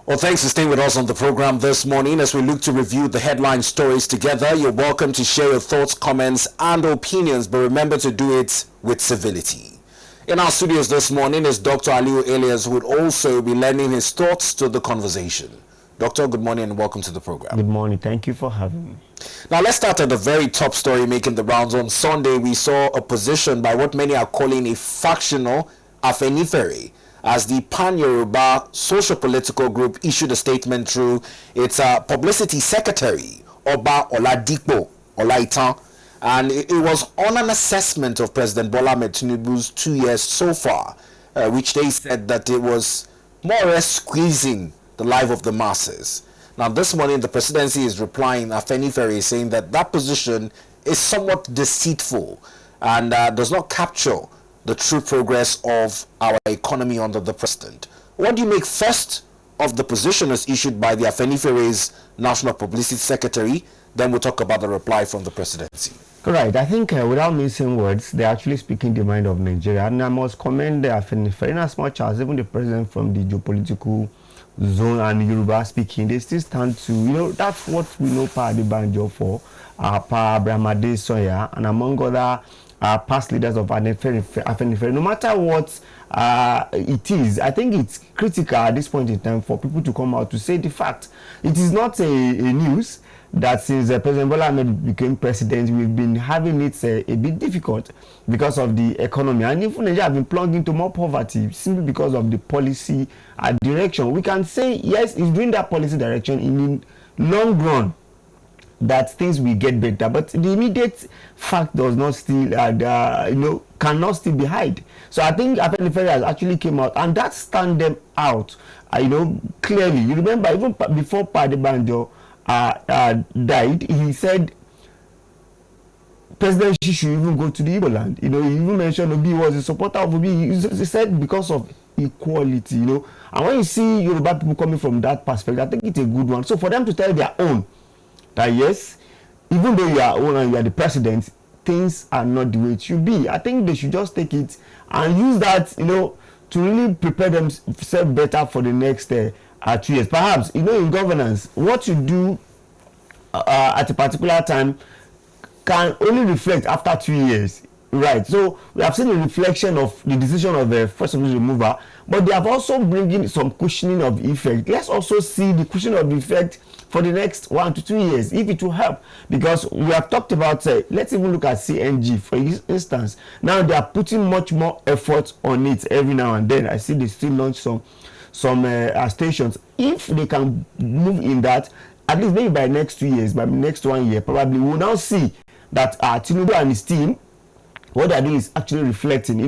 Well, thanks for staying with us on the program this morning as we look to review the headline stories together. You're welcome to share your thoughts, comments, and opinions, but remember to do it with civility. In our studios this morning is Dr. Aliu Elias, who would also be lending his thoughts to the conversation. Doctor, good morning and welcome to the program. Good morning. Thank you for having me. Now, let's start at the very top story making the rounds. On Sunday, we saw a position by what many are calling a factional Afenifere, as the Pan-Yoruba social-political group issued a statement through its publicity secretary, Oba Oladipo Olaitan, and it was on an assessment of President Bola Ahmed Tinubu's 2 years so far, which they said that it was more or less squeezing the life of the masses. Now, this morning, the presidency is replying, Afenifere is saying that that position is somewhat deceitful and does not capture the true progress of our economy under the president. What do you make first of the position as issued by the Afenifere's National Publicity Secretary? Then we'll talk about the reply from the presidency. Right. I think without missing words, they're actually speaking the mind of Nigeria. And I must commend the Afenifere in as much as even the president from the geopolitical zone and Yoruba speaking, they still stand to, that's what we know Pa Adebanjo for, Pa Abrahamade Soya, and among other past leaders of Afenifere. No matter what it is, I think it's critical at this point in time for people to come out to say the fact. It is not a news that since President Bola Ahmed became president, we've been having it a bit difficult because of the economy. And even Nigeria have been plunged into more poverty simply because of the policy direction. We can say, yes, it's doing that policy direction in the long run that things will get better, but the immediate fact does not still, cannot still be hid. So I think Afenifere has actually came out, and that stand them out, clearly. You remember, even before Pa Adebanjo died, he said presidency should even go to the Igbo land. He even mentioned Obi was a supporter of Obi. He said because of equality, And when you see Yoruba people coming from that perspective, I think it's a good one. So for them to tell their own, that yes, even though you are own and you are the president, things are not the way it should be. I think they should just take it and use that, to really prepare themselves better for the next 2 years. Perhaps, in governance, what you do at a particular time can only reflect after 2 years. Right. So we have seen a reflection of the decision of the first remover, but they have also bringing some cushioning of effect. Let's also see the cushioning of the effect for the next 1 to 2 years, if it will help, because we have talked about, let's even look at CNG, for instance. Now they are putting much more effort on it every now and then. I see they still launch some stations. If they can move in that, at least maybe by next 2 years, by next 1 year, probably we'll now see that Tinubu and his team, what they're doing is actually reflecting.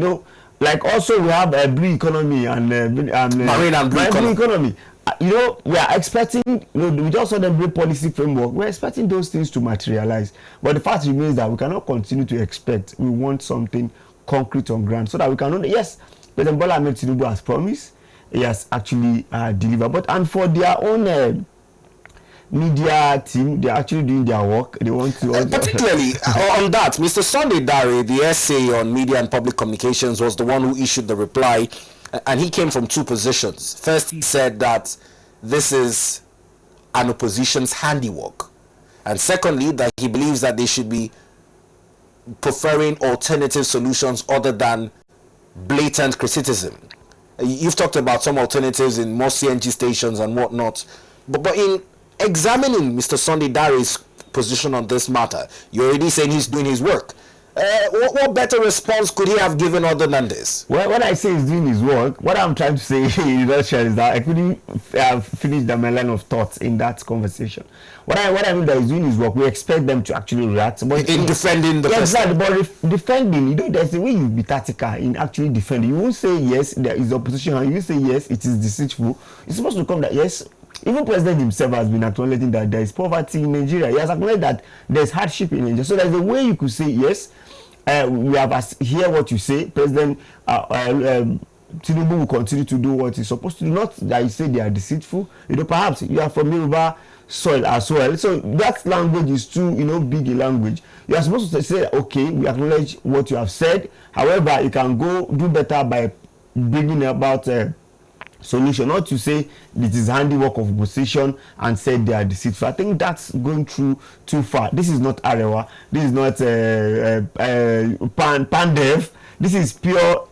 Like also we have a blue economy and marine and blue economy. We are expecting, we just saw the blue policy framework. We're expecting those things to materialize. But the fact remains that we cannot continue to expect. We want something concrete on ground so that we can know that, yes, President Bola Ahmed Tinubu has promised, he has actually delivered. And for their own media team, they're actually doing their work. They want to particularly on that, Mr. Sunday Dare, the essay on media and public communications, was the one who issued the reply, and he came from two positions. First, he said that this is an opposition's handiwork, and secondly, that he believes that they should be preferring alternative solutions other than blatant criticism. You've talked about some alternatives in more CNG stations and whatnot, but in examining Mr. Sunday Dare's position on this matter, you're already saying he's doing his work. What better response could he have given other than this? Well, when I say he's doing his work, what I'm trying to say in Russia is that I couldn't finish my line of thoughts in that conversation. What I mean that he's doing his work, we expect them to actually react. But in defending the president. Exactly, but defending, there's a way you be tactical in actually defending. You won't say yes, there is opposition, and you say yes, it is deceitful. It's supposed to come that yes, even President himself has been acknowledging that there is poverty in Nigeria. He has acknowledged that there's hardship in Nigeria. So there's a way you could say yes. We have hear what you say. President Tinubu will continue to do what he's supposed to do. Not that you say they are deceitful. Perhaps you are from Yoruba soil as well. So that language is too, big a language. You are supposed to say, okay, we acknowledge what you have said. However, you can go do better by bringing about solution, not to say it is handiwork of opposition and said they are deceitful. I think that's going through too far. This is not Arewa. This is not Pandev. This is pure,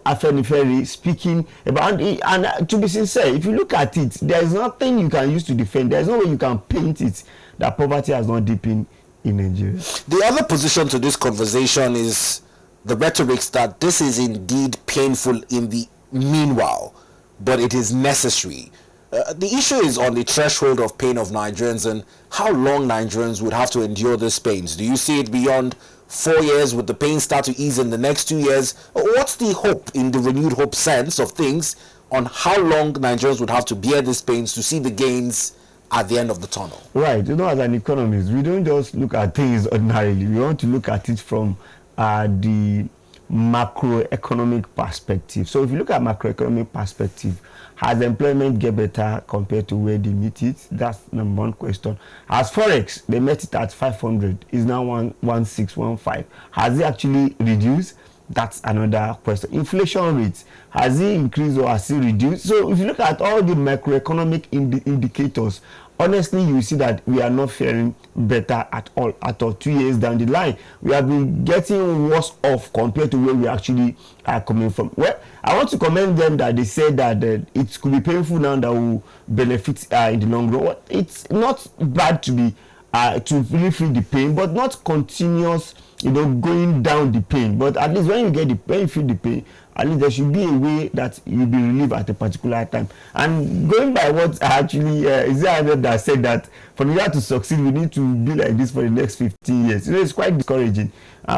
Afenifere speaking about. And to be sincere, if you look at it, there is nothing you can use to defend. There is no way you can paint it that poverty has not deepened in Nigeria. The other position to this conversation is the rhetorics that this is indeed painful in the meanwhile, but it is necessary. The issue is on the threshold of pain of Nigerians and how long Nigerians would have to endure these pains. Do you see it beyond 4 years? Would the pain start to ease in the next 2 years? What's the hope, in the renewed hope sense of things, on how long Nigerians would have to bear these pains to see the gains at the end of the tunnel? Right. As an economist, we don't just look at things ordinarily. We want to look at it from the macroeconomic perspective. So if you look at macroeconomic perspective, has employment get better compared to where they meet it? That's number one question. As Forex, they met it at 500, is now 11615. Has it actually reduced? That's another question. Inflation rates, has it increased or has it reduced? So if you look at all the macroeconomic indicators, honestly, you see that we are not faring better at all. 2 years down the line, we have been getting worse off compared to where we actually are coming from. Well, I want to commend them that they said that it could be painful now that will benefit in the long run. It's not bad to be to really feel the pain, but not continuous, going down the pain. But at least when you feel the pain, at least there should be a way that you'll be relieved at a particular time. And going by what actually is there that said that for Nigeria to succeed, we need to be like this for the next 15 years. It's quite discouraging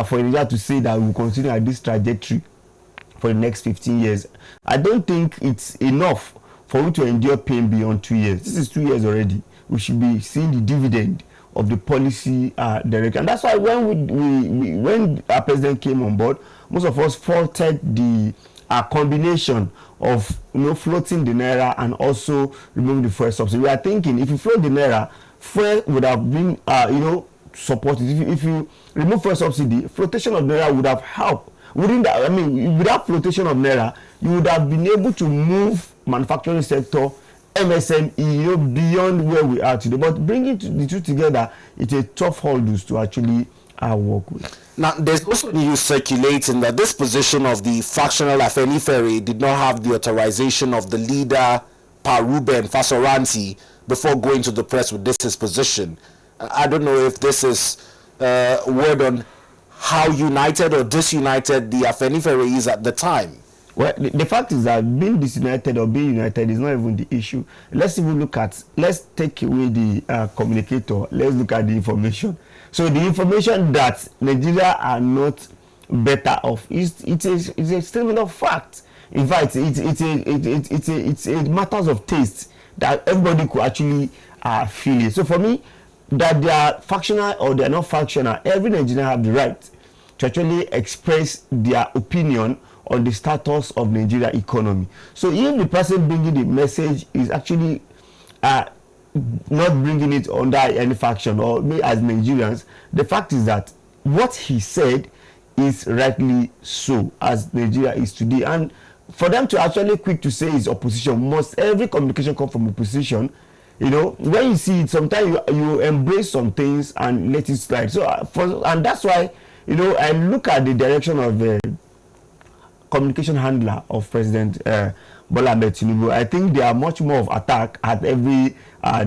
for Nigeria to say that we'll continue at this trajectory for the next 15 years. I don't think it's enough for you to endure pain beyond 2 years. This is 2 years already. We should be seeing the dividend of the policy direction. And that's why when our president came on board, most of us faulted the combination of floating the naira and also removing the fuel subsidy. We are thinking if you float the naira, fuel would have been supported. If you remove fuel subsidy, flotation of naira would have helped. Without flotation of naira, you would have been able to move manufacturing sector, MSME, beyond where we are today. But bringing the two together, it's a tough hurdles to actually work with. Now, there's also news circulating that this position of the factional Afenifere did not have the authorization of the leader, Ruben Fasoranti, before going to the press with his position. I don't know if this is word on how united or disunited the Afenifere is at the time. Well, the fact is that being disunited or being united is not even the issue. Let's take away the communicator. Let's look at the information. So the information that Nigeria are not better off it's a statement of fact. In fact, it's a matters of taste that everybody could actually feel it. So for me, that they are factional or they are not factional, every Nigerian have the right to actually express their opinion on the status of Nigeria economy. So if the person bringing the message is actually not bringing it under any faction or me as Nigerians, the fact is that what he said is rightly so as Nigeria is today. And for them to actually quick to say it's opposition, must every communication come from opposition? When you see it, sometimes you embrace some things and let it slide. So and that's why I look at the direction of the communication handler of President Bola Ahmed Tinubu. I think they are much more of attack at every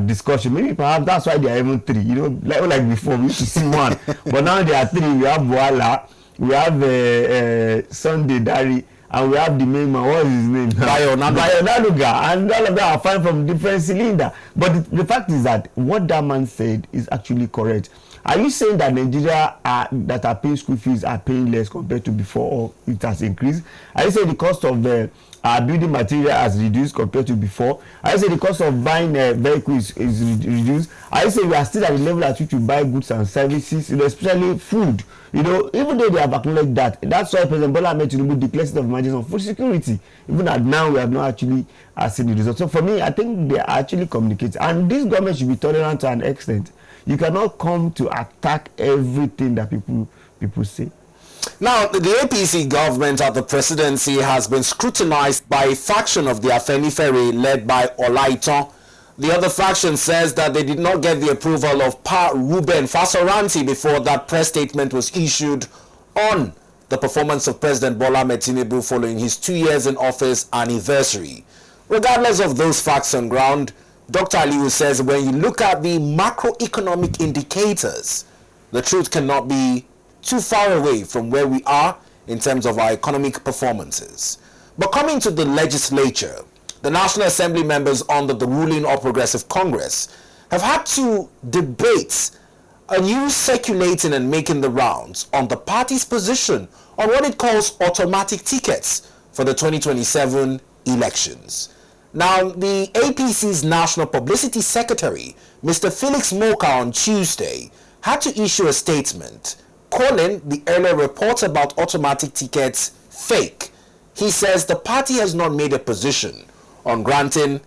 discussion. Maybe perhaps that's why they are even three. Like before we used to see one, but now there are three. We have Boala, we have Sunday Dari, and we have the main man. What is his name? Bayo Nanuga, and all of them are fine from different cylinder. But the fact is that what that man said is actually correct. Are you saying that Nigeria that are paying school fees are paying less compared to before, or it has increased? Are you saying the cost of building material has reduced compared to before? Are you saying the cost of buying vehicles is reduced? Are you saying we are still at the level at which we buy goods and services, especially food? Even though they have acknowledged that, that's why President Bola Ahmed Tinubu declared state of emergency on food security. Even at now, we have not actually seen the results. So for me, I think they are actually communicating, and this government should be tolerant to an extent. You cannot come to attack everything that people say. Now, the APC government at the presidency has been scrutinized by a faction of the Afenifere led by Olaiton. The other faction says that they did not get the approval of Pa Ruben Fasoranti before that press statement was issued on the performance of President Bola Ahmed Tinubu following his 2 years in office anniversary. Regardless of those facts on ground, Dr. Aliu says when you look at the macroeconomic indicators, the truth cannot be too far away from where we are in terms of our economic performances. But coming to the legislature, the National Assembly members under the ruling All Progressive Congress have had to debate a news circulating and making the rounds on the party's position on what it calls automatic tickets for the 2027 elections. Now, the APC's National Publicity Secretary, Mr. Felix Moka, on Tuesday had to issue a statement calling the earlier reports about automatic tickets fake. He says the party has not made a position on granting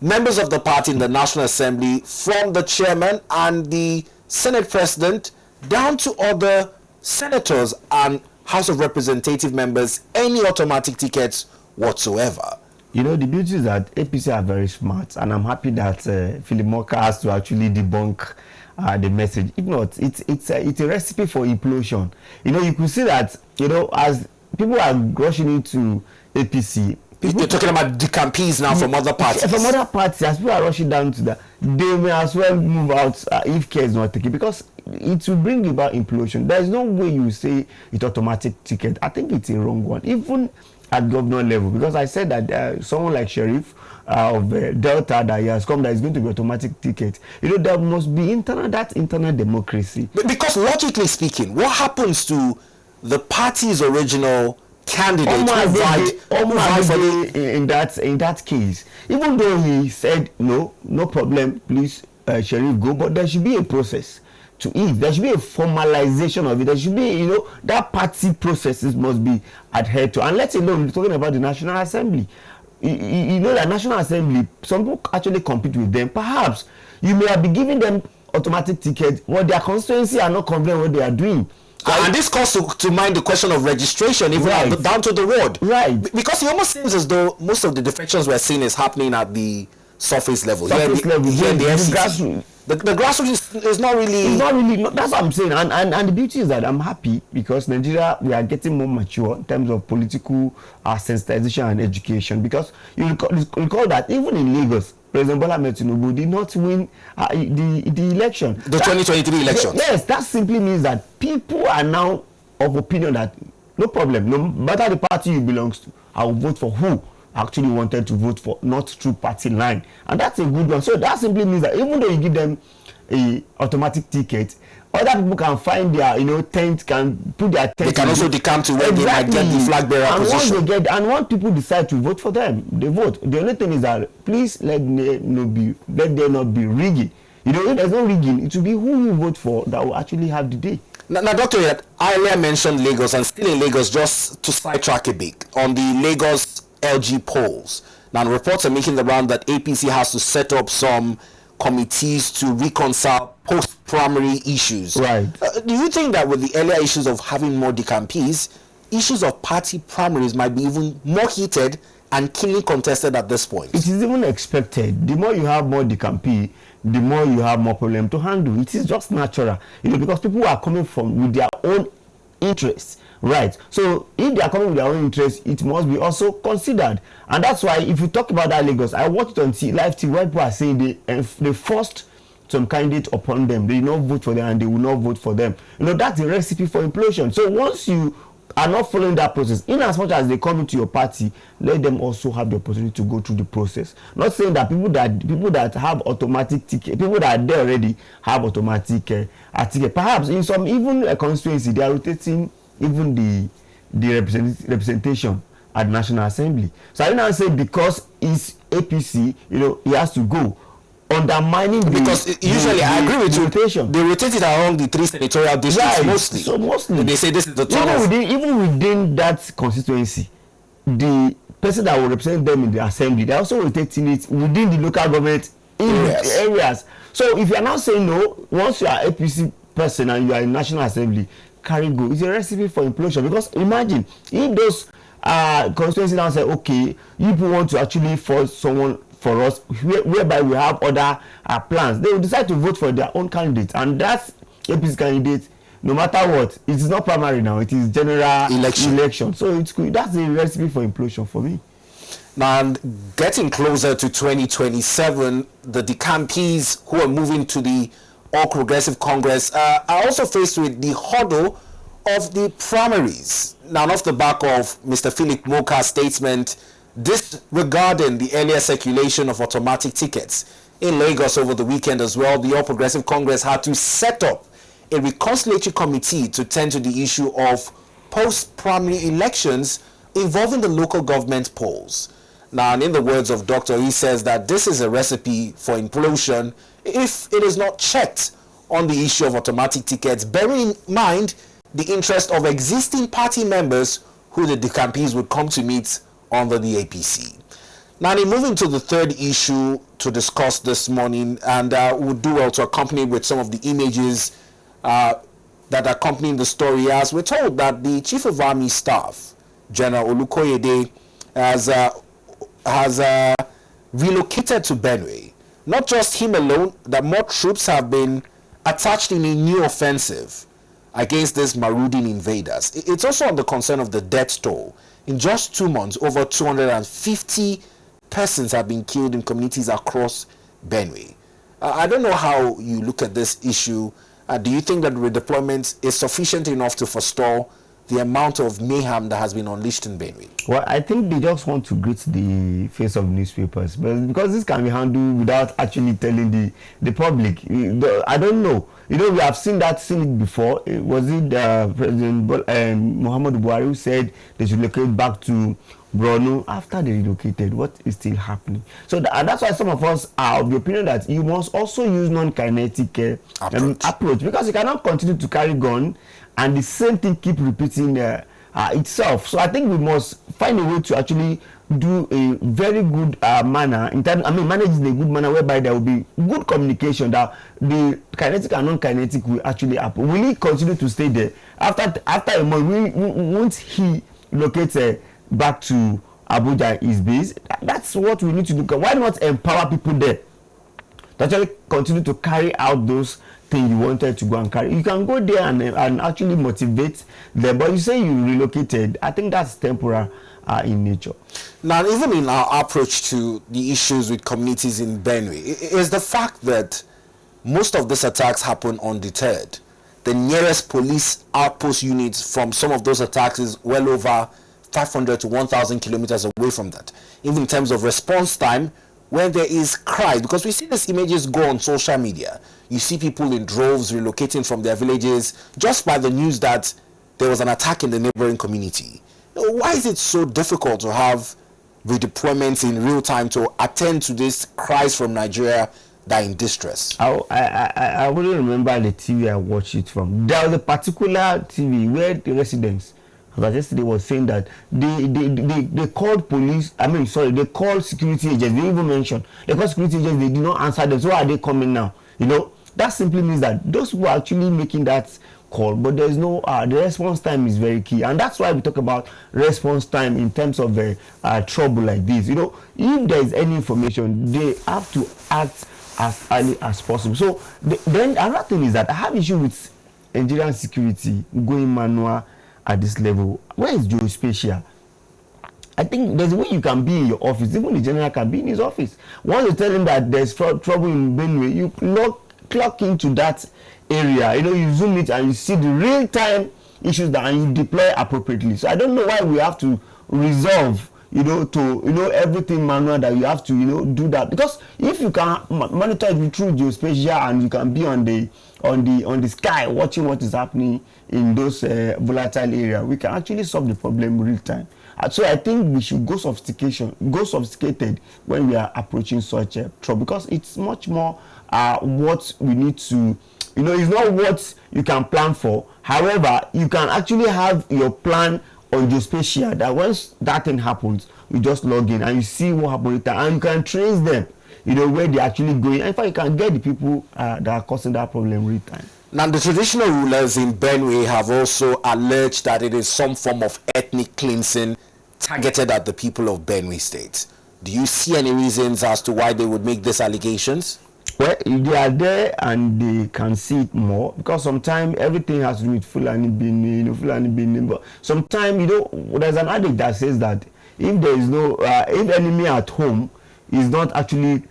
members of the party in the National Assembly, from the chairman and the Senate President down to other senators and House of Representative members, any automatic tickets whatsoever. You know, the beauty is that APC are very smart, and I'm happy that Philip Moka has to actually debunk the message. If not, it's a recipe for implosion. You know, you could see that, you know, as people are rushing into APC. You're talking about decampees now from other parties. From other parties, as people are rushing down to that, they may as well move out if care is not taken, because it will bring about implosion. There is no way you say it's automatic ticket. I think it's a wrong one, even at governor level, because I said that someone like Sheriff of Delta, that he has come, that is going to be automatic ticket. You know, there must be internal democracy. But because logically speaking, what happens to the party's original candidate in that case, even though he said no problem, please, Sheriff, go, but there should be a process to it. There should be a formalization of it. There should be, you know, that party processes must be adhered to. And let's alone, we're talking about the National Assembly. You know, the National Assembly, some people actually compete with them. Perhaps you may have been giving them automatic tickets, but their constituency are not confident what they are doing. And this calls to mind the question of registration, even down to the ward. Right. Because it almost seems as though most of the defections we're seeing is happening at the surface level. Here in the FCC. The grassroots is not really... It's not really... That's what I'm saying. And the beauty is that I'm happy because Nigeria, we are getting more mature in terms of political sensitization and education. Because you recall that even in Lagos, President Bola Ahmed Tinubu did not win the election. The 2023 election. Yes, that simply means that people are now of opinion that no problem, no matter the party you belong to, I will vote for who actually wanted to vote for, not through party line. And that's a good one. So that simply means that even though you give them a automatic ticket, other people can find their, you know, tent, can put their tent. They can also decamp to where they might get the flag bearer position. Once people decide to vote for them, they vote. The only thing is that please let there not be rigging. You know, if there's no rigging, it will be who you vote for that will actually have the day. Now, Dr. I earlier mentioned Lagos, and still in Lagos, just to sidetrack a bit, on the Lagos LG polls. Now, reports are making the round that APC has to set up some committees to reconcile post-primary issues. Right. Do you think that with the earlier issues of having more decampees, issues of party primaries might be even more heated and keenly contested at this point? It is even expected. The more you have more decampee, the more you have more problem to handle. It is just natural, you know, because people are coming from with their own interests. Right. So if they are coming with their own interests, it must be also considered. And that's why if you talk about that Lagos, I watched on live TV where people are saying they forced some candidate upon them. They did not vote for them and they will not vote for them. You know, that's a recipe for implosion. So once you are not following that process, in as much as they come into your party, let them also have the opportunity to go through the process. Not saying that people that have automatic ticket, people that are there already have automatic ticket. Perhaps in some even constituency, they are rotating even the representation at the National Assembly. So I did not say because it's APC, you know, he has to go, undermining because usually I agree with you. Rotation. They rotate it along the 3 senatorial districts, right. mostly. So mostly they say this is the even within that constituency, the person that will represent them in the assembly, they are also rotating it within the local government areas. So if you are now saying no, once you are APC person and you are in National Assembly, carry go. It's a recipe for implosion, because imagine if those constituencies now say, okay, you people want to actually force someone for us, whereby we have other plans, they will decide to vote for their own candidate, and that's APC candidate. No matter what, it is not primary now, it is general election. So it's good. That's a recipe for implosion for me. Now, getting closer to 2027, the decampees who are moving to the All Progressive Congress are also faced with the hurdle of the primaries. Now, off the back of Mr. Philip Moka's statement disregarding the earlier circulation of automatic tickets in Lagos over the weekend as well, the All Progressive Congress had to set up a reconciliatory committee to tend to the issue of post-primary elections involving the local government polls. Now, and in the words of Dr. he says that this is a recipe for implosion if it is not checked on the issue of automatic tickets, bearing in mind the interest of existing party members who the decampees would come to meet under the APC. Now, moving to the third issue to discuss this morning, and would do well to accompany with some of the images that accompanying the story, as we're told that the Chief of Army Staff, General Olukoyede, has relocated to Benue. Not just him alone, that more troops have been attached in a new offensive against these marauding invaders. It's also on the concern of the death toll. In just 2 months, over 250 persons have been killed in communities across Benue. I don't know how you look at this issue. Do you think that redeployment is sufficient enough to forestall the amount of mayhem that has been unleashed in Benue? Well, I think they just want to greet the face of newspapers, but because this can be handled without actually telling the public. I don't know. We have seen it before. Was it President Muhammadu Buhari who said they should relocate back to Borno? After they relocated, what is still happening? So that's why some of us are of the opinion that you must also use non-kinetic approach, because you cannot continue to carry gun and the same thing keep repeating itself. So I think we must find a way to actually do a very good manner in terms, manage in a good manner whereby there will be good communication, that the kinetic and non-kinetic will actually happen. Will he continue to stay there after a month? Won't he locate back to Abuja, his base? That's what we need to do. Why not empower people there to actually continue to carry out those things you wanted to go and carry? You can go there and actually motivate them, but you say you relocated. I think that's temporary in nature. Now, even in our approach to the issues with communities in Benue, is the fact that most of these attacks happen undeterred. The nearest police outpost units from some of those attacks is well over 500 to 1,000 kilometers away from that. Even in terms of response time, when there is cries, because we see these images go on social media. You see people in droves relocating from their villages just by the news that there was an attack in the neighboring community. Why is it so difficult to have redeployments in real time to attend to these cries from Nigeria that are in distress? I wouldn't remember the TV I watched it from. There was a particular TV where the residents, as yesterday, was saying that they called police. They called security agents. They even mentioned they called security agents. They did not answer them. So why are they coming now? That simply means that those who are actually making that call, but there's no the response time is very key, and that's why we talk about response time in terms of trouble like this. If there is any information, they have to act as early as possible. So then another thing is that I have issue with Nigerian security going manual at this level. Where is geospatial? I think there's a way you can be in your office. Even the general can be in his office. Once you tell him that there's trouble in Benue, you clock into that area. You zoom it and you see the real-time issues and you deploy appropriately. So I don't know why we have to resolve to everything manual, that you have to do that, because if you can monitor it through geospatial and you can be on the sky watching what is happening in those volatile areas, we can actually solve the problem real time. So I think we should go sophisticated when we are approaching such trouble, because it's much more what we need to, it's not what you can plan for. However, you can actually have your plan on geospatial, that once that thing happens, you just log in and you see what happened, and you can trace them, where they're actually going. In fact, you can get the people that are causing that problem real time. Now, the traditional rulers in Benue have also alleged that it is some form of ethnic cleansing targeted at the people of Benue State. Do you see any reasons as to why they would make these allegations? Well, they are there and they can see it more because sometimes everything has to do with Fulani Bini, Fulani Bini. But sometimes, there's an adage that says that if there is no, if enemy at home is not actually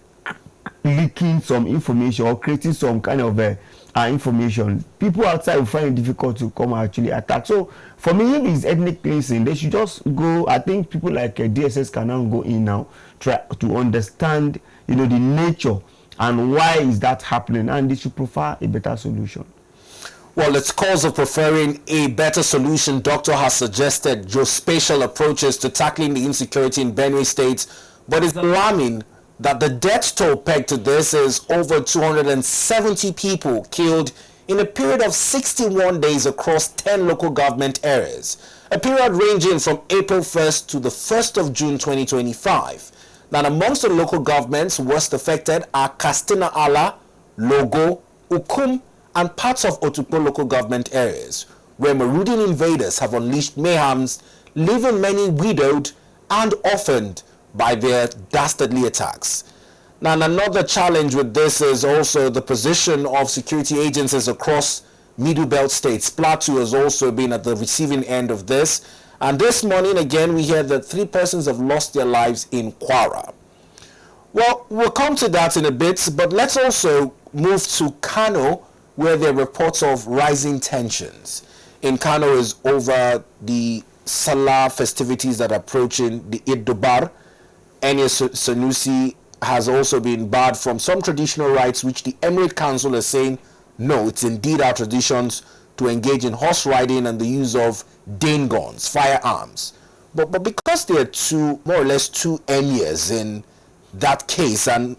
leaking some information or creating some kind of information, people outside will find it difficult to come and actually attack. So for me, if it's ethnic cleansing, they should just go. I think people like DSS can now go in now, try to understand, the nature and why is that happening, and they should prefer a better solution. Well, its cause of preferring a better solution, Doctor has suggested geospatial approaches to tackling the insecurity in Benue State, but it's alarming that the death toll pegged to this is over 270 people killed in a period of 61 days across 10 local government areas, a period ranging from April 1st to the 1st of June 2025. Now, amongst the local governments worst affected are Castina Ala, Logo, Ukum, and parts of Otukpo local government areas, where marauding invaders have unleashed mayhems, leaving many widowed and orphaned by their dastardly attacks. Now, another challenge with this is also the position of security agencies across Middle Belt states. Plateau has also been at the receiving end of this. And this morning, again, we hear that 3 persons have lost their lives in Kwara. Well, we'll come to that in a bit, but let's also move to Kano, where there are reports of rising tensions. In Kano is over the Salah festivities that are approaching, the Durbar. Emir Sanusi has also been barred from some traditional rites, which the Emirate Council is saying, no, it's indeed our traditions to engage in horse riding and the use of Dane guns, firearms. But because there are more or less two emirs in that case, and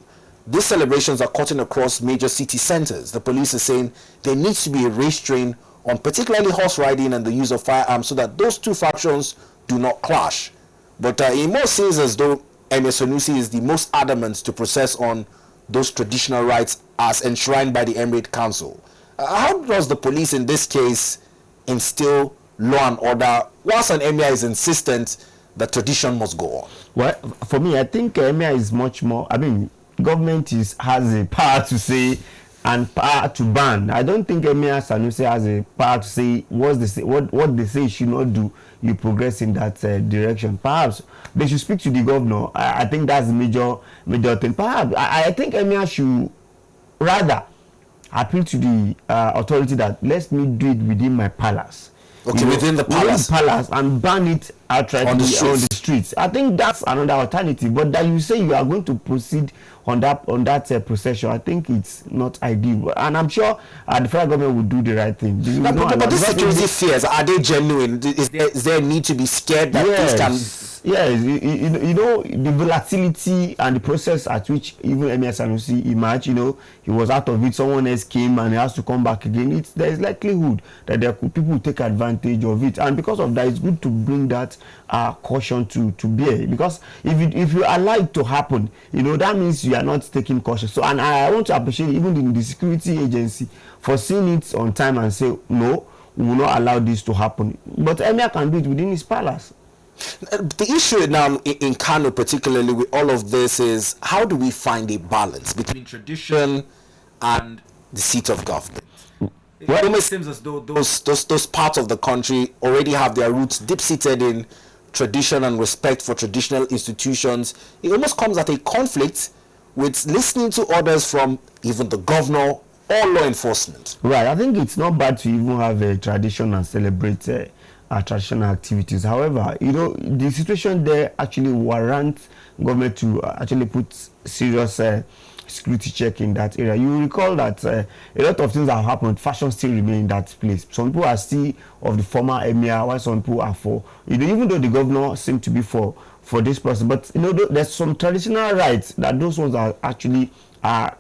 these celebrations are cutting across major city centers, the police is saying there needs to be a restraint on particularly horse riding and the use of firearms so that those two factions do not clash. But it more seems as though Emir Sanusi is the most adamant to process on those traditional rights as enshrined by the Emirate Council. How does the police in this case instill law and order whilst an emir is insistent that tradition must go on? Well, for me, I think emir is much more, government has a power to say and power to ban. I don't think Emir Sanusi has a power to say what they say you should not do. You progress in that direction. Perhaps they should speak to the governor. I think that's the major thing. Perhaps I think Emir should rather appeal to the authority that let me do it within my palace. Okay, within the palace. Within the palace and ban it outright on the streets. I think that's another alternative. But that you say you are going to proceed on that procession, I think it's not ideal. And I'm sure the federal government will do the right thing. But these security fears, are they genuine? Is there a need to be scared that things can... Yes, the volatility and the process at which even Emir Sanusi emerged, he was out of it, someone else came and he has to come back again. There is likelihood that people will take advantage of it. And because of that, it's good to bring that caution to bear. Because if you allow it to happen, that means you are not taking caution. So, and I want to appreciate even the security agency for seeing it on time and say, no, we will not allow this to happen. But Emir can do it within his palace. The issue now in Kano, particularly with all of this, is how do we find a balance between tradition and the seat of government? It almost seems as though those parts of the country already have their roots deep-seated in tradition and respect for traditional institutions. It almost comes at a conflict with listening to orders from even the governor or law enforcement. Right. I think it's not bad to even have a tradition and celebrate traditional activities. However, the situation there actually warrants government to actually put serious security check in that area. You recall that a lot of things have happened. Fashion still remain in that place. Some people are still of the former emir, while some people are for, even though the governor seemed to be for this person. But there's some traditional rights that those ones are actually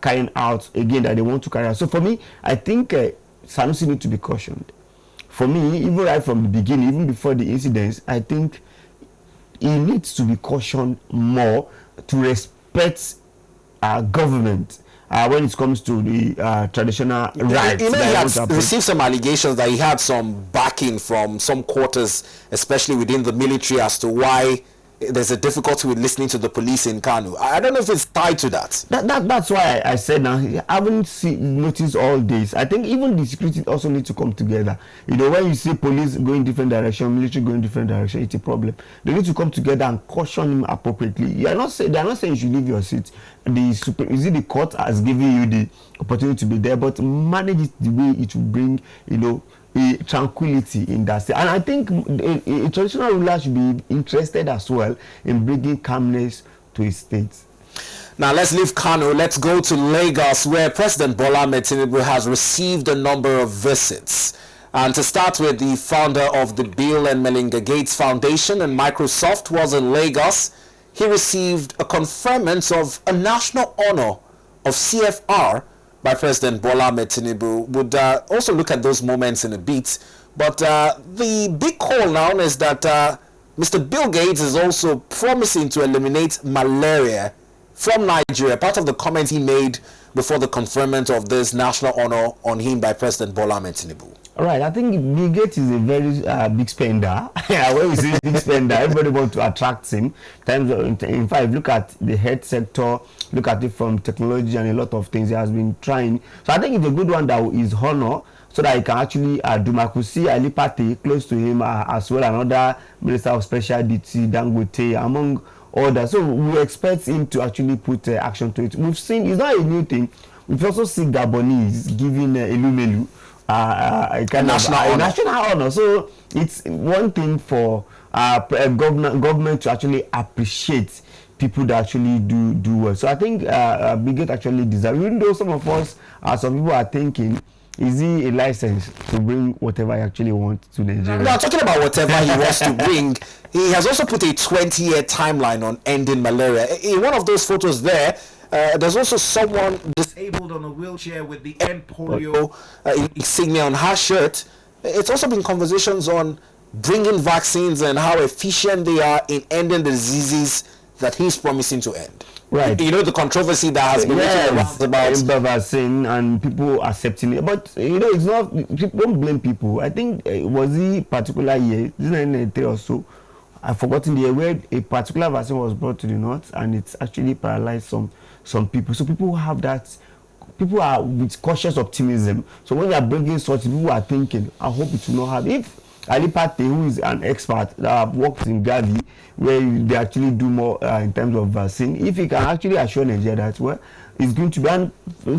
carrying out again that they want to carry out. So for me, I think Sanusi need to be cautioned. For me, even right from the beginning, even before the incidents, I think he needs to be cautioned more to respect government when it comes to the traditional rights. You know, he that had want to approach. received some allegations that he had some backing from some quarters, especially within the military, as to why there's a difficulty with listening to the police in Kano. I don't know if it's tied to that. That's why I said now I haven't noticed all this. I think even the security also need to come together. You know, when you see police going different direction, military going different direction, it's a problem. They need to come together and caution him appropriately. They are not saying you should leave your seat. The court has given you the opportunity to be there, but manage it the way it will bring, you know, a tranquility in that state. And I think a traditional ruler should be interested as well in bringing calmness to his state. Now let's leave Kano. Let's go to Lagos, where President Bola Ahmed Tinubu has received a number of visits. And to start with, the founder of the Bill and Melinda Gates Foundation and Microsoft was in Lagos. He received a conferment of a national honor of CFR by President Bola Ahmed Tinubu. Would also look at those moments in a bit. But the big call now is that Mr. Bill Gates is also promising to eliminate malaria from Nigeria. Part of the comments he made before the conferment of this national honor on him by President Bola Ahmed Tinubu. All right, I think Bill Gates is a very big spender. When we say big spender, everybody wants to attract him. In fact, look at the health sector, look at it from technology and a lot of things he has been trying. So I think it's a good one that is honor, so that he can actually do. I could see Ali Pate close to him as well, another minister of special duty, Dangote, among others. So we expect him to actually put action to it. We've seen, it's not a new thing. We've also seen Gabonese giving Elumelu a kind of national honor. So it's one thing for government to actually appreciate people that actually do well. So I think Bill Gates actually deserves, even though some of us, some people are thinking, is he a license to bring whatever he actually wants to Nigeria? Now, talking about whatever he wants to bring, he has also put a 20-year timeline on ending malaria. In one of those photos there, there's also someone disabled on a wheelchair with the end polio insignia on her shirt. It's also been conversations on bringing vaccines and how efficient they are in ending the diseases that he's promising to end. Right. You know, the controversy that has been about vaccine and people accepting it. But, you know, it's not, people don't blame people. I think, was he particular year, this is 1993 or so, I've forgotten the year where a particular vaccine was brought to the north and it's actually paralyzed some people. So people have that, people are with cautious optimism. So when they are bringing such, people are thinking, I hope it will not have. If Ali Pate, who is an expert that works in Gavi, where they actually do more in terms of vaccine, if he can actually assure Nigeria that, well, it's going to be, and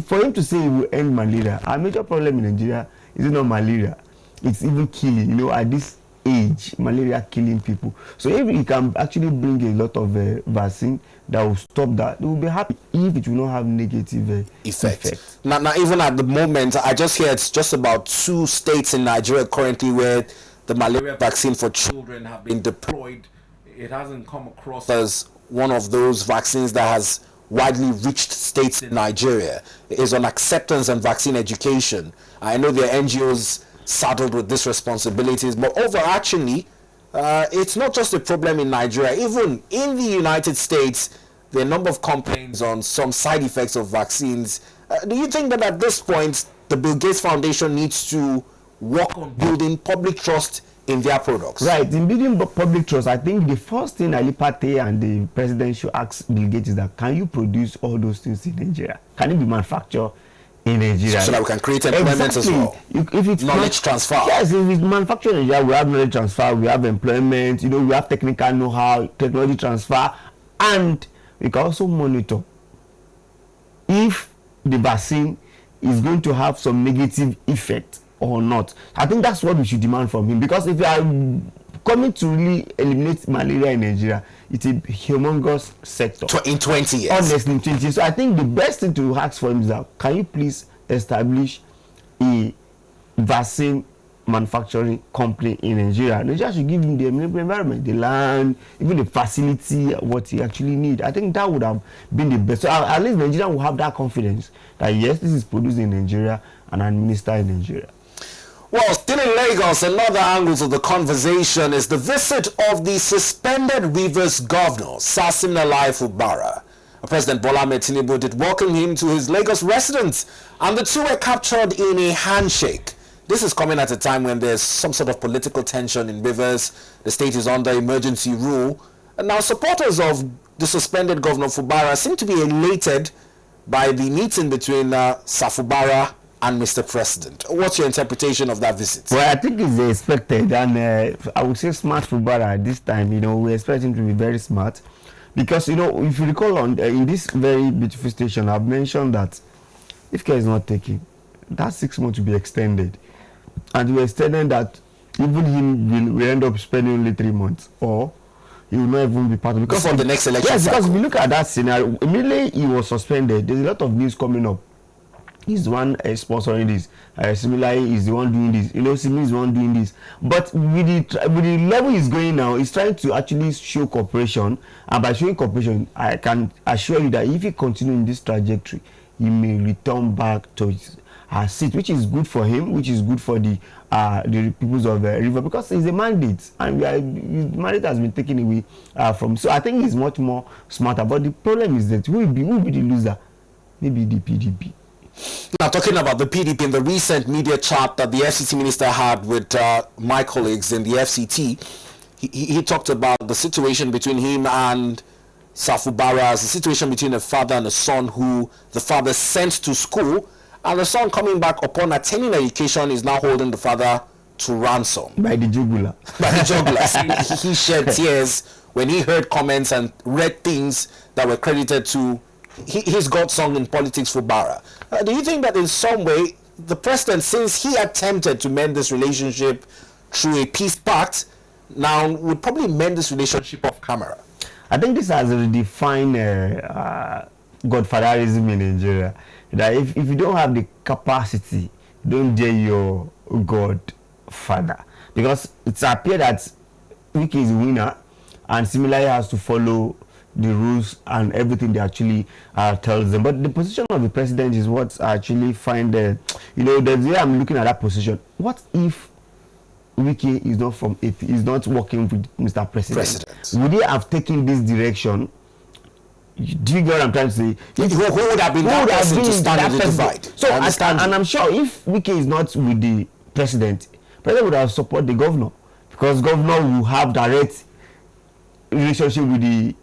for him to say he will end malaria, our major problem in Nigeria is not malaria, it's even killing, you know, at this age, malaria killing people. So if he can actually bring a lot of vaccine that will stop that, they will be happy if it will not have negative effect. Now, even at the moment, I just hear it's just about 2 states in Nigeria currently where the malaria vaccine for children have been deployed. It hasn't come across as one of those vaccines that has widely reached states in Nigeria. It is on acceptance and vaccine education. I know there are NGOs saddled with these responsibilities, but overarchingly, it's not just a problem in Nigeria. Even in the United States, there are a number of complaints on some side effects of vaccines. Do you think that at this point, the Bill Gates Foundation needs to work on building public trust in their products? Right, in building public trust, I think the first thing Ali Pate and the president should ask Bill Gates is that, can you produce all those things in Nigeria? Can it be manufactured in Nigeria? So that we can create employment as well. If it's knowledge transfer. Yes, if it's manufactured in Nigeria, we have knowledge transfer, we have employment, you know, we have technical know-how, technology transfer, and we can also monitor if the vaccine is going to have some negative effect or not. I think that's what we should demand from him, because if you are coming to really eliminate malaria in Nigeria, it's a humongous sector. In 20 years. Honestly, in 20 years. So I think the best thing to ask for him is that, can you please establish a vaccine manufacturing company in Nigeria? Nigeria should give him the environment, the land, even the facility, what he actually need. I think that would have been the best. So at least Nigeria will have that confidence that yes, this is produced in Nigeria and administered in Nigeria. Well, still in Lagos, another angle of the conversation is the visit of the suspended Rivers governor, Fubara. President Bola Ahmed Tinubu did welcome him to his Lagos residence, and the two were captured in a handshake. This is coming at a time when there's some sort of political tension in Rivers. The state is under emergency rule. And now supporters of the suspended Governor Fubara seem to be elated by the meeting between Fubara and Mr. President. What's your interpretation of that visit? Well, I think it's expected, and I would say smart Fubara this time. We expect him to be very smart. Because, if you recall in this very beautiful station, I've mentioned that if care is not taken, that 6 months will be extended. And we extended that even him will end up spending only 3 months, or he will not even be part of it. Because for the next election. Yes, because if you look at that scenario, immediately he was suspended, there's a lot of news coming up. He's the one sponsoring this. Similarly, he's the one doing this. Simi is the one doing this. But with the level he's going now, he's trying to actually show cooperation. And by showing cooperation, I can assure you that if he continues in this trajectory, he may return back to his seat, which is good for him, which is good for the peoples of River, because it's a mandate, and his mandate has been taken away from. So I think he's much more smarter. But the problem is that who will be the loser? Maybe the PDP. Now, talking about the PDP, in the recent media chat that the FCT minister had with my colleagues in the FCT, he talked about the situation between him and Fubara as a situation between a father and a son who the father sent to school, and the son coming back upon attaining education is now holding the father to ransom. By the jugular. By the jugular. He shed tears when he heard comments and read things that were credited to his godson in politics, Fubara. Do you think that in some way the president, since he attempted to mend this relationship through a peace pact, now would probably mend this relationship off camera? I think this has redefined godfatherism in Nigeria. That if you don't have the capacity, don't dare your godfather. Because it's appeared that Wike is a winner, and similarly has to follow the rules and everything they actually tells them. But the position of the president is what I actually find, the way I'm looking at that position. What if Wike is not from AP, is not working with Mr. President? Would he have taken this direction? Do you get what I'm trying to say? Who would have been that person to stand in the divide? So, and I'm sure if Wike is not with the president would have supported the governor, because governor will have direct relationship with the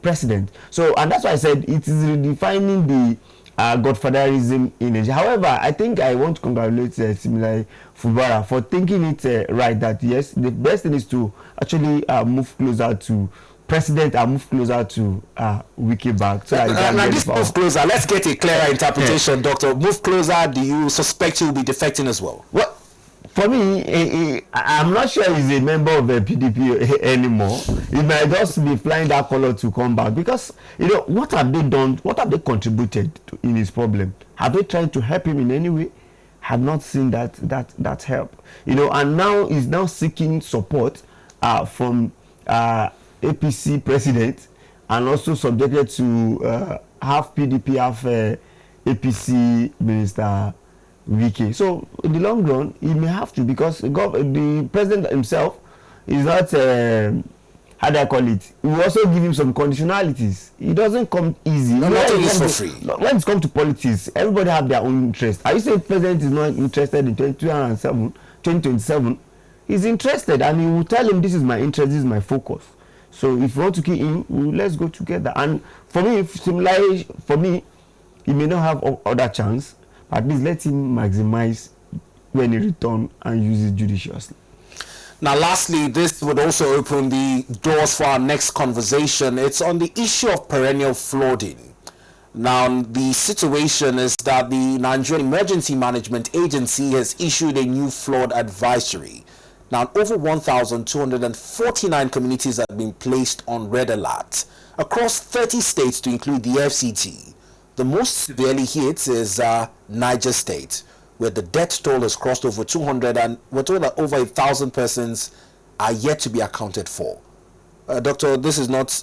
president. So, and that's why I said it is redefining the godfatherism in Nigeria. However, I think I want to congratulate similarly Fubara for thinking it right, that yes, the best thing is to actually move closer to president and move closer to Wike back. So now this move closer, let's get a clearer interpretation, Doctor. Move closer, do you suspect he will be defecting as well? Well, for me, I'm not sure he's a member of the PDP anymore. He might just be flying that color to come back, because what have they done? What have they contributed in his problem? Have they tried to help him in any way? Have not seen that help. And now he's now seeking support from APC president, and also subjected to half PDP, half APC minister Wike. So in the long run, he may have to, because the president himself is not how do I call it? We also give him some conditionalities. It doesn't come easy. Nothing is for free. When it comes to politics, everybody have their own interest. Are you saying the president is not interested in 2027? He's interested, and he will tell him, this is my interest, this is my focus. So if you want to keep him, let's go together. And for me, similarly, he may not have other chance. At least let him maximize when he returns and use it judiciously. Now, lastly, this would also open the doors for our next conversation. It's on the issue of perennial flooding. Now, the situation is that the Nigerian Emergency Management Agency has issued a new flood advisory. Now, over 1,249 communities have been placed on red alert across 30 states, to include the FCT. The most severely hit is Niger State, where the death toll has crossed over 200, and we're told that over 1,000 persons are yet to be accounted for. Doctor, this is not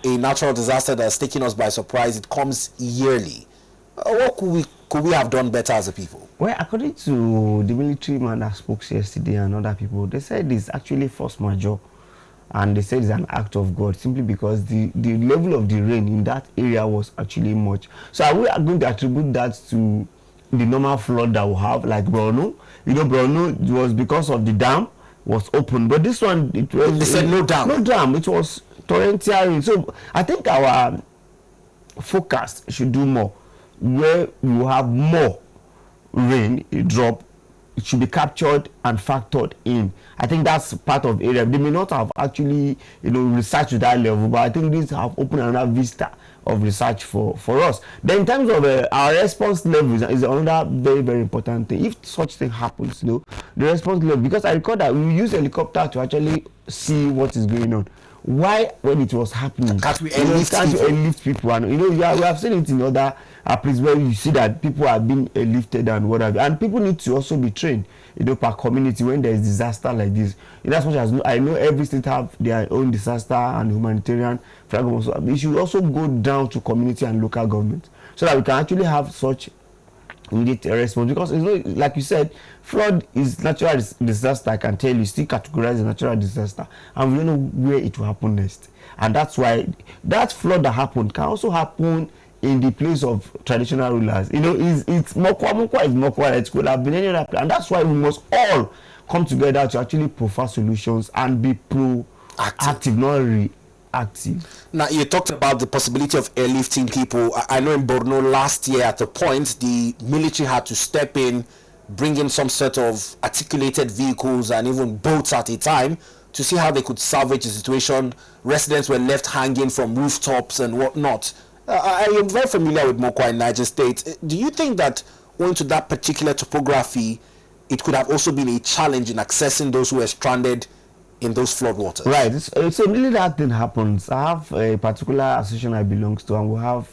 a natural disaster that's taking us by surprise. It comes yearly. What could we have done better as a people? Well, according to the military man that spoke yesterday and other people, they said it's actually force majeure. and they said it's an act of God simply because the level of the rain in that area was actually much. So are we going to attribute that to the normal flood that we have, like Borno? You know, Borno was because of the dam was open, but this one, it was, they said no dam. No dam. It was torrential rain. So I think our forecast should do more, where we will have more rain drop. It should be captured and factored in. I think that's part of area. They may not have actually, researched to that level, but I think these have opened another vista of research for us. Then in terms of our response levels is another very, very important thing. If such thing happens, the response level, because I recall that we use helicopter to actually see what is going on. Why, when it was happening, can't we airlift people? And we have seen it in other places where you see that people are being lifted and whatever, and people need to also be trained, per community when there is disaster like this. As much as I know every state have their own disaster and humanitarian flag, it should also go down to community and local government so that we can actually have such immediate response. Because like you said, flood is natural disaster. I can tell you, still categorize as natural disaster, and we don't know where it will happen next. And that's why that flood that happened can also happen in the place of traditional rulers. It's Mokwa is Mokwa. It could have been any other place, and that's why we must all come together to actually provide solutions and be proactive, not reactive. Now, you talked about the possibility of airlifting people. I know in Borno last year at the point, the military had to step in, bring in some sort of articulated vehicles and even boats at a time to see how they could salvage the situation. Residents were left hanging from rooftops and whatnot. I am very familiar with Mokwa in Niger State. Do you think that owing to that particular topography, it could have also been a challenge in accessing those who were stranded in those flood waters? Right. So really that thing happens. I have a particular association I belong to, and we have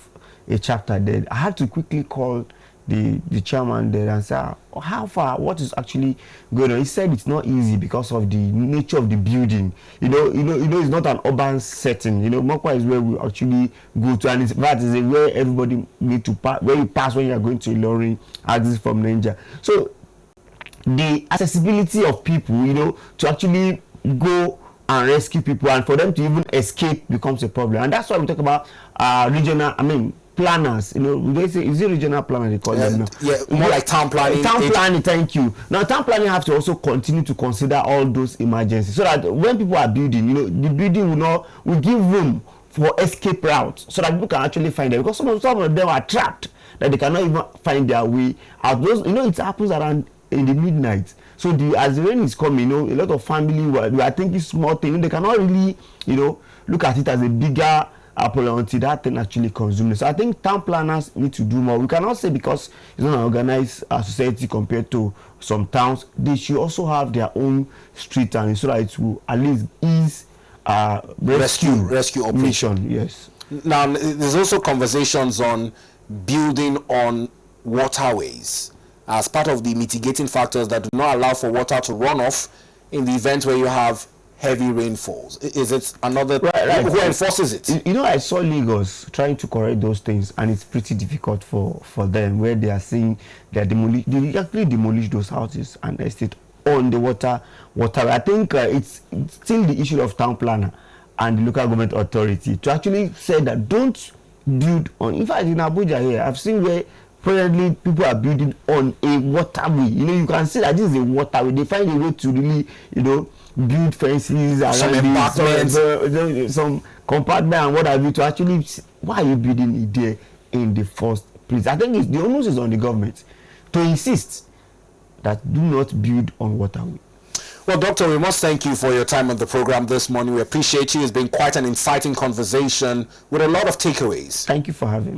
a chapter there. I had to quickly call the chairman there and say, how far, what is actually going on? He said it's not easy because of the nature of the building. It's not an urban setting. Mokwa is where we actually go to, and it's where everybody need to pass, where you pass when you are going to Ilorin, exit from Niger. So the accessibility of people, to actually go and rescue people and for them to even escape becomes a problem. And that's why we talk about regional, planners. They say, is it regional planner they call them now? Yeah, more like town planning. Town planning, thank you. Now, town planning have to also continue to consider all those emergencies so that when people are building, the building will give room for escape routes so that people can actually find them, because some of them are trapped that they cannot even find their way out. Those, it happens around in the midnight. So as the rain is coming, a lot of family we are thinking small things. They cannot really, look at it as a bigger problem until that thing actually consumes. So I think town planners need to do more. We cannot say because it's not an organized society compared to some towns, they should also have their own street and so that it will at least ease rescue operation. Yes. Now there's also conversations on building on waterways as part of the mitigating factors that do not allow for water to run off in the event where you have heavy rainfalls. Is it another right. Who enforces it? I saw Lagos trying to correct those things, and it's pretty difficult for them, where they are saying that they actually demolish those houses and estate on the water. I think it's still the issue of town planner and the local government authority to actually say that don't build on. In fact, in Abuja here, I've seen where presently people are building on a waterway. You can see that this is a waterway. They find a way to really, build fences around some compartment and what have you to actually. Why are you building it there in the first place? I think the onus is on the government to insist that do not build on waterway. Well, Doctor, we must thank you for your time on the program this morning. We appreciate you. It's been quite an inciting conversation with a lot of takeaways. Thank you for having me.